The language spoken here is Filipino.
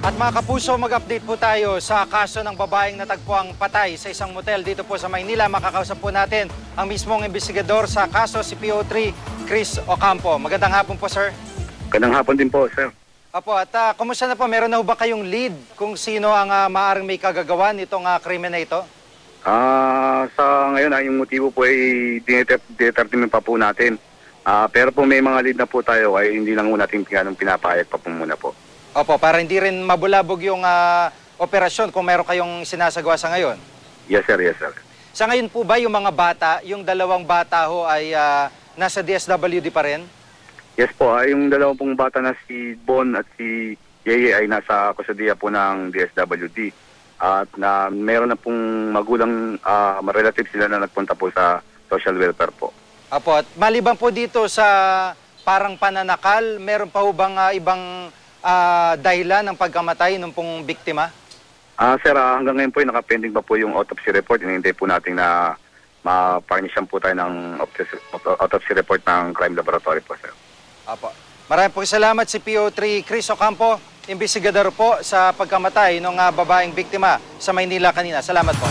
At mga kapuso, mag-update po tayo sa kaso ng babaeng natagpuang patay sa isang motel dito po sa Maynila. Makakausap po natin ang mismong investigador sa kaso, si PO3 Chris Ocampo. Magandang hapon po, sir. Magandang hapon din po, sir. Opo, at kumusta na po? Meron na ba kayong lead kung sino ang maaaring may kagagawan nitong krimen na ito? Sa ngayon, yung motibo po ay dinetermine pa po natin. Pero po may mga lead na po tayo ay hindi lang po natin pinapahayag pa po muna po. Opo, para hindi rin mabulabog yung operasyon kung meron kayong sinasagawa sa ngayon. Yes, sir. Yes, sir. Sa ngayon po ba yung mga bata, yung dalawang bata ho ay nasa DSWD pa rin? Yes po, yung dalawang pong bata na si Bon at si Yeye ay nasa kusodiya po ng DSWD. At na meron na pong magulang relative sila na nagpunta po sa social welfare po. Opo, at maliban po dito sa parang pananakal, meron pa ho bang ibang dahilan ng pagkamatay ng pong biktima? Sir, hanggang ngayon po nakapending pa po yung autopsy report. Hinihintay po natin na ma-furnishan po tayo ng autopsy report ng crime laboratory po, sir. Opo. Maraming po salamat si PO3 Chris Ocampo, investigador po sa pagkamatay ng babaeng biktima sa Maynila kanina. Salamat po.